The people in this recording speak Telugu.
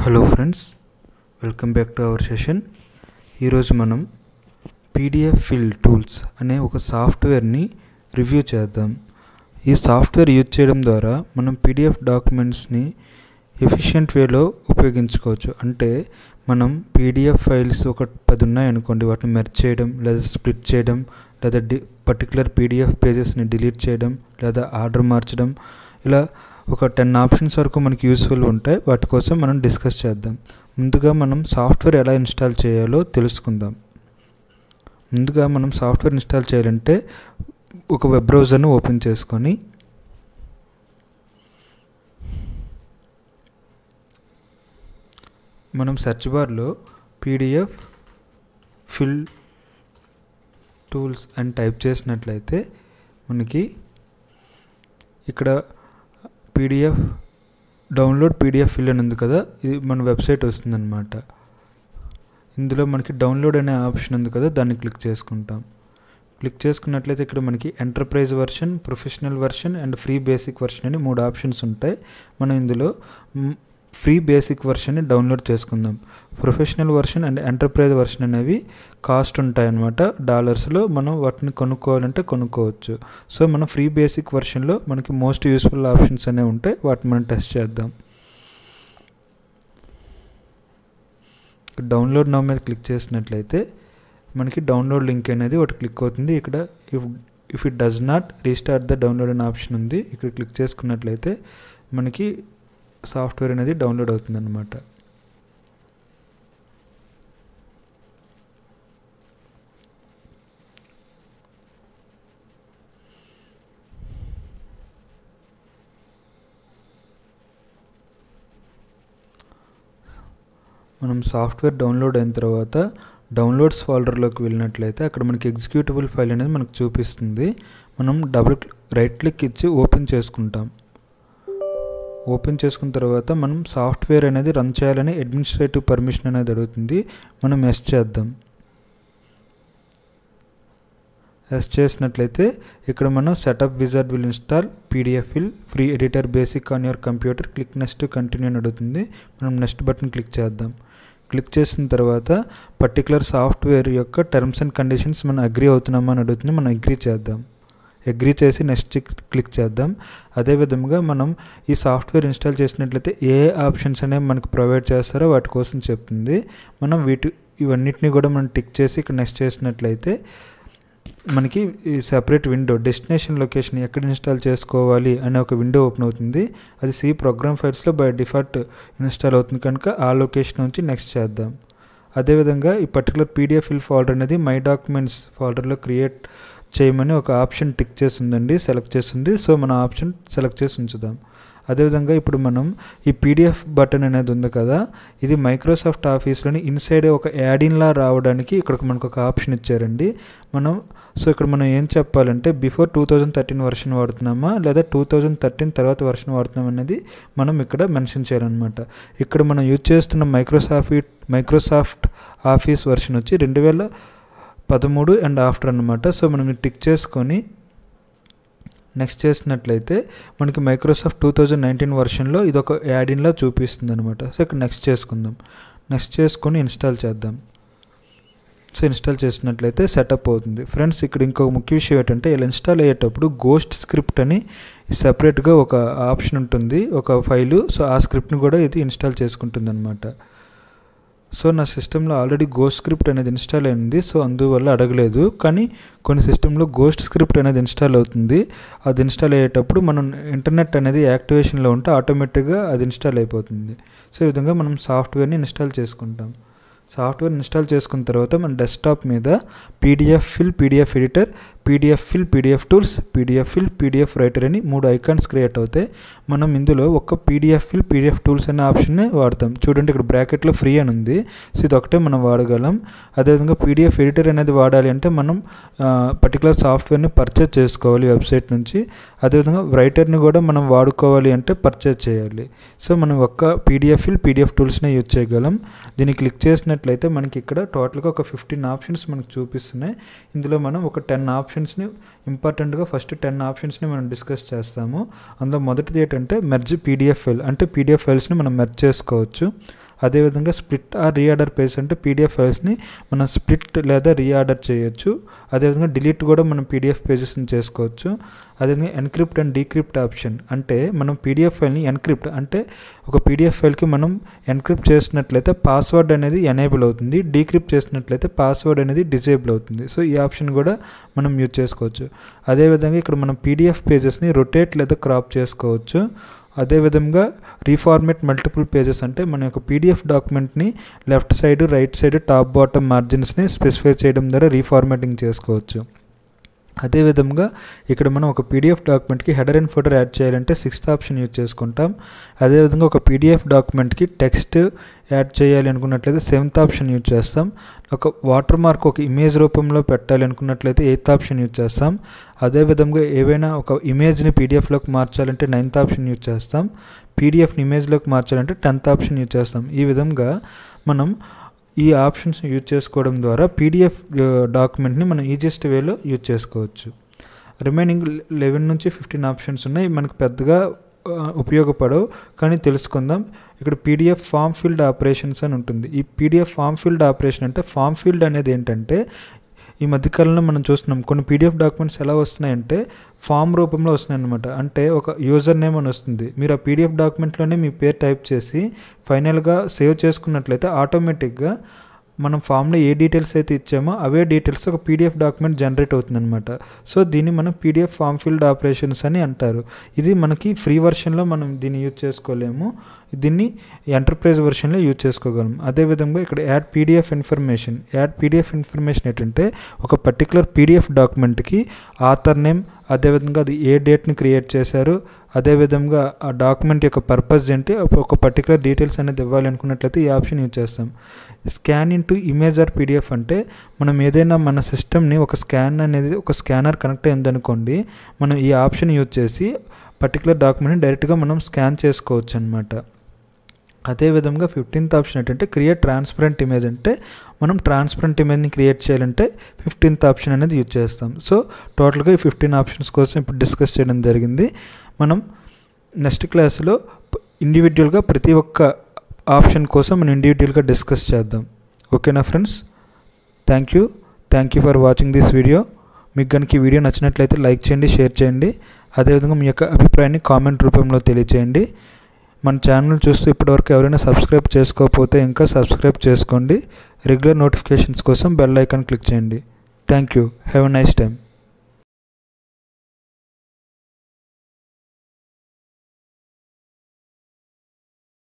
Hello friends, welcome back to our session. ఈరోజు మనం పీడిఎఫ్ ఫిల్ టూల్స్ అనే ఒక సాఫ్ట్వేర్ని రివ్యూ చేద్దాం. ఈ సాఫ్ట్వేర్ యూజ్ చేయడం ద్వారా మనం పీడిఎఫ్ డాక్యుమెంట్స్ని ఎఫిషియెంట్ వేలో ఉపయోగించుకోవచ్చు. అంటే మనం పీడిఎఫ్ ఫైల్స్ ఒక 10 ఉన్నాయనుకోండి, వాటిని మెర్జ్ చేయడం లేదా స్ప్లిట్ చేయడం లేదా పర్టికులర్ పీడిఎఫ్ పేజెస్ని డిలీట్ చేయడం లేదా ఆర్డర్ మార్చడం, ఇలా ఒక 10 ఆప్షన్స్ వరకు మనకి యూస్ఫుల్ ఉంటాయి. వాటి కోసం మనం డిస్కస్ చేద్దాం. ముందుగా మనం సాఫ్ట్వేర్ ఎలా ఇన్స్టాల్ చేయాలో తెలుసుకుందాం. ముందుగా మనం సాఫ్ట్వేర్ ఇన్స్టాల్ చేయాలంటే ఒక వెబ్ బ్రౌజర్ను ఓపెన్ చేసుకొని మనం సెర్చ్ బార్లో పీడిఎఫ్ ఫిల్ టూల్స్ అని టైప్ చేసినట్లయితే మనకి ఇక్కడ పీడిఎఫ్ డౌన్లోడ్ పీడిఎఫ్ ఫిల్ అని ఉంది కదా, ఇది మన వెబ్సైట్ వస్తుందన్నమాట. ఇందులో మనకి డౌన్లోడ్ అనే ఆప్షన్ ఉంది కదా, దాన్ని క్లిక్ చేసుకుంటాం. క్లిక్ చేసుకున్నట్లయితే ఇక్కడ మనకి enterprise version, professional version and free basic version అని 3 ఆప్షన్స్ ఉంటాయి. మనం ఇందులో ఫ్రీ బేసిక్ వర్షన్ని డౌన్లోడ్ చేసుకుందాం. Professional version and enterprise version అనేవి కాస్ట్ ఉంటాయి అన్నమాట. డాలర్స్లో మనం వాటిని కొనుక్కోవాలంటే కొనుక్కోవచ్చు. సో మనం ఫ్రీ బేసిక్ వర్షన్లో మనకి మోస్ట్ యూస్ఫుల్ ఆప్షన్స్ అనేవి ఉంటాయి. వాటిని మనం టెస్ట్ చేద్దాం. డౌన్లోడ్ నౌ మీద క్లిక్ చేసినట్లయితే మనకి డౌన్లోడ్ లింక్ అనేది ఒకటి క్లిక్ అవుతుంది. ఇక్కడ if it does not restart the download అనే ఆప్షన్ ఉంది. ఇక్కడ క్లిక్ చేసుకున్నట్లయితే మనకి సాఫ్ట్వేర్ అనేది డౌన్లోడ్ అవుతుంది అన్నమాట. మనం సాఫ్ట్వేర్ డౌన్లోడ్ అయిన తర్వాత డౌన్లోడ్స్ ఫోల్డర్లోకి వెళ్ళినట్లయితే అక్కడ మనకి ఎగ్జిక్యూటబుల్ ఫైల్ అనేది మనకు చూపిస్తుంది. మనం రైట్ క్లిక్ ఇచ్చి ఓపెన్ చేసుకుంటాం. ఓపెన్ చేసుకున్న తర్వాత మనం సాఫ్ట్వేర్ అనేది రన్ చేయాలని అడ్మినిస్ట్రేటివ్ పర్మిషన్ అనేది అడుగుతుంది. మనం ఎస్ చేద్దాం. ఎస్ చేసినట్లయితే ఇక్కడ మనం setup wizard will install PDF fill free editor basic on your computer, click next continue అని అడుగుతుంది. మనం నెక్స్ట్ బటన్ క్లిక్ చేద్దాం. క్లిక్ చేసిన తర్వాత పర్టికులర్ సాఫ్ట్వేర్ యొక్క టర్మ్స్ అండ్ కండిషన్స్ మనం అగ్రీ అవుతున్నామా అని అడుగుతుంది. మనం అగ్రీ చేద్దాం. అగ్రీ చేసి నెక్స్ట్ క్లిక్ చేద్దాం. అదేవిధంగా మనం ఈ సాఫ్ట్వేర్ ఇన్స్టాల్ చేసినట్లయితే ఏ ఆప్షన్స్ అనేవి మనకు ప్రొవైడ్ చేస్తారో వాటి కోసం చెప్తుంది. మనం ఇవన్నిటిని కూడా మనం టిక్ చేసి ఇక్కడ నెక్స్ట్ చేసినట్లయితే మనకి ఈ సెపరేట్ విండో డెస్టినేషన్ లొకేషన్ ఎక్కడ ఇన్స్టాల్ చేసుకోవాలి అనే ఒక విండో ఓపెన్ అవుతుంది. అది సి ప్రోగ్రామ్ ఫైల్స్లో బై డిఫాల్ట్ ఇన్స్టాల్ అవుతుంది కనుక ఆ లొకేషన్ నుంచి నెక్స్ట్ చేద్దాం. అదేవిధంగా ఈ పర్టికులర్ పీడిఎఫ్ ఫిల్ ఫోల్డర్ అనేది మై డాక్యుమెంట్స్ ఫోల్డర్లో క్రియేట్ చేయమని ఒక ఆప్షన్ టిక్ చేసిందండి, సెలెక్ట్ చేసింది. సో మన ఆప్షన్ సెలెక్ట్ చేసి ఉంచుదాం. అదేవిధంగా ఇప్పుడు మనం ఈ పీడిఎఫ్ బటన్ అనేది ఉంది కదా, ఇది మైక్రోసాఫ్ట్ ఆఫీస్లోని ఇన్సైడ్ ఒక యాడిన్లా రావడానికి ఇక్కడ మనకు ఒక ఆప్షన్ ఇచ్చారండి. ఇక్కడ మనం ఏం చెప్పాలంటే బిఫోర్ 2013 వర్షన్ వాడుతున్నామా లేదా 2013 తర్వాత వర్షన్ వాడుతున్నాం అనేది మనం ఇక్కడ మెన్షన్ చేయాలన్నమాట. ఇక్కడ మనం యూజ్ చేస్తున్న మైక్రోసాఫ్ట్ ఆఫీస్ వర్షన్ వచ్చి 2013 అండ్ ఆఫ్టర్ అన్నమాట. సో మనం టిక్ చేసుకొని నెక్స్ట్ చేసినట్లయితే మనకి మైక్రోసాఫ్ట్ 2019 వర్షన్లో ఇది ఒక యాడిన్లా చూపిస్తుంది అనమాట. సో ఇక్కడ నెక్స్ట్ చేసుకుందాం. నెక్స్ట్ చేసుకొని ఇన్స్టాల్ చేద్దాం. సో ఇన్స్టాల్ చేసినట్లయితే సెటప్ అవుతుంది. ఫ్రెండ్స్, ఇక్కడ ఇంకొక ముఖ్య విషయం ఏంటంటే ఇలా ఇన్స్టాల్ అయ్యేటప్పుడు గోస్ట్ స్క్రిప్ట్ అని సెపరేట్గా ఒక ఆప్షన్ ఉంటుంది, ఒక ఫైలు. సో ఆ స్క్రిప్ట్ని కూడా ఇది ఇన్స్టాల్ చేసుకుంటుంది అనమాట. సో నా సిస్టంలో ఆల్రెడీ గోస్ట్ స్క్రిప్ట్ అనేది ఇన్స్టాల్ అయింది. సో అందువల్ల అడగలేదు. కానీ కొన్ని సిస్టంలో గోస్ట్ స్క్రిప్ట్ అనేది ఇన్స్టాల్ అవుతుంది. అది ఇన్స్టాల్ అయ్యేటప్పుడు మనం ఇంటర్నెట్ అనేది యాక్టివేషన్లో ఉంటే ఆటోమేటిక్గా అది ఇన్స్టాల్ అయిపోతుంది. సో ఈ విధంగా మనం సాఫ్ట్వేర్ని ఇన్స్టాల్ చేసుకుంటాం. సాఫ్ట్వేర్ ఇన్స్టాల్ చేసుకున్న తర్వాత మన డెస్క్టాప్ మీద PDF fill, PDF editor, PDF fill, PDF tools, PDF fill, PDF writer అని 3 ఐకాన్స్ క్రియేట్ అవుతాయి. మనం ఇందులో ఒక పీడిఎఫ్ ఫిల్, పీడిఎఫ్ టూల్స్ అనే ఆప్షన్ని వాడతాం. చూడండి, ఇక్కడ బ్రాకెట్లో ఫ్రీ అని ఉంది. సో ఇది ఒకటే మనం వాడగలం. అదేవిధంగా పీడిఎఫ్ ఎడిటర్ అనేది వాడాలి అంటే మనం పర్టికులర్ సాఫ్ట్వేర్ని పర్చేజ్ చేసుకోవాలి వెబ్సైట్ నుంచి. అదేవిధంగా రైటర్ని కూడా మనం వాడుకోవాలి అంటే పర్చేజ్ చేయాలి. సో మనం ఒక్క పీడిఎఫ్ ఫిల్, పీడిఎఫ్ టూల్స్నే యూజ్ చేయగలం. దీన్ని క్లిక్ చేసినట్లయితే మనకి ఇక్కడ టోటల్గా ఒక 15 ఆప్షన్స్ మనకు చూపిస్తున్నాయి. ఇందులో మనం ఒక 10 ఆప్షన్స్ని ఇంపార్టెంట్గా ఫస్ట్ 10 ఆప్షన్స్ని మనం డిస్కస్ చేస్తాము. అందులో మొదటిది ఏంటంటే మెర్జ్ పీడిఎఫ్ ఫైల్, అంటే పీడిఎఫ్ ఫైల్స్ని మనం మెర్జ్ చేసుకోవచ్చు. అదేవిధంగా స్ప్లిట్ ఆర్ రీఆర్డర్ పేజెస్ అంటే పీడిఎఫ్ ఫైల్స్ని మనం స్ప్లిట్ లేదా రీఆర్డర్ చేయొచ్చు. అదేవిధంగా డిలీట్ కూడా మనం పీడిఎఫ్ పేజెస్ని చేసుకోవచ్చు. అదేవిధంగా ఎన్క్రిప్ట్ అండ్ డీక్రిప్ట్ ఆప్షన్ అంటే మనం పీడిఎఫ్ ఫైల్ని ఎన్క్రిప్ట్ అంటే ఒక పీడిఎఫ్ ఫైల్కి మనం ఎన్క్రిప్ట్ చేసినట్లయితే పాస్వర్డ్ అనేది ఎనేబుల్ అవుతుంది, డీక్రిప్ట్ చేసినట్లయితే పాస్వర్డ్ అనేది డిజేబుల్ అవుతుంది. సో ఈ ఆప్షన్ కూడా మనం యూజ్ చేసుకోవచ్చు. అదేవిధంగా ఇక్కడ మనం పీడిఎఫ్ పేజెస్ని రొటేట్ లేదా క్రాప్ చేసుకోవచ్చు. అదేవిధంగా రీఫార్మేట్ మల్టిపుల్ పేజెస్ అంటే మన యొక్క పీడిఎఫ్ డాక్యుమెంట్ని left side, right side, top bottom మార్జిన్స్ని స్పెసిఫై చేయడం ద్వారా రీఫార్మేటింగ్ చేసుకోవచ్చు. అదేవిధంగా ఇక్కడ మనం ఒక పీడిఎఫ్ డాక్యుమెంట్కి హెడర్ అండ్ ఫుటర్ యాడ్ చేయాలంటే 6th ఆప్షన్ యూజ్ చేసుకుంటాం. అదేవిధంగా ఒక పీడిఎఫ్ డాక్యుమెంట్కి టెక్స్ట్ యాడ్ చేయాలి అనుకున్నట్లయితే 7th ఆప్షన్ యూజ్ చేస్తాం. ఒక వాటర్ మార్క్ ఒక ఇమేజ్ రూపంలో పెట్టాలి అనుకున్నట్లయితే 8th ఆప్షన్ యూజ్ చేస్తాం. అదేవిధంగా ఏవైనా ఒక ఇమేజ్ని పీడిఎఫ్లోకి మార్చాలంటే 9th ఆప్షన్ యూజ్ చేస్తాం. పీడిఎఫ్ని ఇమేజ్లోకి మార్చాలంటే 10th ఆప్షన్ యూజ్ చేస్తాం. ఈ విధంగా మనం ఈ ఆప్షన్స్ యూజ్ చేసుకోవడం ద్వారా పీడిఎఫ్ డాక్యుమెంట్ని మనం ఈజియెస్ట్ వేలో యూజ్ చేసుకోవచ్చు. రిమైనింగ్ 11 నుంచి 15 ఆప్షన్స్ ఉన్నాయి, మనకు పెద్దగా ఉపయోగపడవు కానీ తెలుసుకుందాం. ఇక్కడ పీడిఎఫ్ ఫామ్ ఫీల్డ్ ఆపరేషన్స్ అని ఉంటుంది. ఈ పీడిఎఫ్ ఫామ్ ఫీల్డ్ ఆపరేషన్ అంటే ఫామ్ ఫీల్డ్ అనేది ఏంటంటే ఈ మధ్యకాలంలో మనం చూస్తున్నాం కొన్ని పీడిఎఫ్ డాక్యుమెంట్స్ ఎలా వస్తున్నాయంటే ఫామ్ రూపంలో వస్తున్నాయి అన్నమాట. అంటే ఒక యూజర్ నేమ్ అని వస్తుంది, మీరు ఆ పీడిఎఫ్ డాక్యుమెంట్లోనే మీ పేరు టైప్ చేసి ఫైనల్గా సేవ్ చేసుకున్నట్లయితే ఆటోమేటిక్గా మనం ఫామ్లో ఏ డీటెయిల్స్ అయితే ఇచ్చామో అవే డీటెయిల్స్ ఒక పీడిఎఫ్ డాక్యుమెంట్ జనరేట్ అవుతుంది అనమాట. సో దీన్ని మనం పీడిఎఫ్ ఫామ్ ఫీల్డ్ ఆపరేషన్స్ అని అంటారు. ఇది మనకి ఫ్రీ వర్షన్లో మనం దీన్ని యూజ్ చేసుకోలేము, దీన్ని ఎంటర్ప్రైజ్ వర్షన్లో యూజ్ చేసుకోగలం. అదేవిధంగా ఇక్కడ add PDF information. Add PDF information ఏంటంటే ఒక పర్టికులర్ పీడిఎఫ్ డాక్యుమెంట్కి ఆథర్ నేమ్, అదేవిధంగా అది ఏ డేట్ని క్రియేట్ చేశారు, అదేవిధంగా ఆ డాక్యుమెంట్ యొక్క పర్పస్ ఏంటి, ఒక పర్టికులర్ డీటెయిల్స్ అనేది ఇవ్వాలి అనుకున్నట్లయితే ఈ ఆప్షన్ యూజ్ చేస్తాం. Scan into image are PDF అంటే మనం ఏదైనా మన సిస్టమ్ని ఒక స్కానర్ కనెక్ట్ అయిందనుకోండి, మనం ఈ ఆప్షన్ యూజ్ చేసి పర్టికులర్ డాక్యుమెంట్ని డైరెక్ట్గా మనం స్కాన్ చేసుకోవచ్చు అనమాట. అదేవిధంగా 15th ఆప్షన్ ఏంటంటే క్రియేట్ ట్రాన్స్పరెంట్ ఇమేజ్ అంటే మనం ట్రాన్స్పరెంట్ ఇమేజ్ని క్రియేట్ చేయాలంటే 15th ఆప్షన్ అనేది యూజ్ చేస్తాం. సో టోటల్గా ఈ 15 ఆప్షన్స్ కోసం ఇప్పుడు డిస్కస్ చేయడం జరిగింది. మనం నెక్స్ట్ క్లాస్లో ఇండివిజువల్గా ప్రతి ఒక్క ఆప్షన్ కోసం మనం ఇండివిజువల్గా డిస్కస్ చేద్దాం. ఓకేనా friends? Thank you for watching this video. మీకు కనుక ఈ వీడియో నచ్చినట్లయితే లైక్ చేయండి, షేర్ చేయండి. అదేవిధంగా మీ యొక్క అభిప్రాయాన్ని కామెంట్ రూపంలో తెలియచేయండి. మన ఛానల్ చూస్తూ ఇప్పటివరకు ఎవరైనా సబ్స్క్రైబ్ చేసుకోకపోతే ఇంకా సబ్స్క్రైబ్ చేసుకోండి. రెగ్యులర్ నోటిఫికేషన్స్ కోసం బెల్ ఐకాన్ క్లిక్ చేయండి. Thank you. Have a nice time.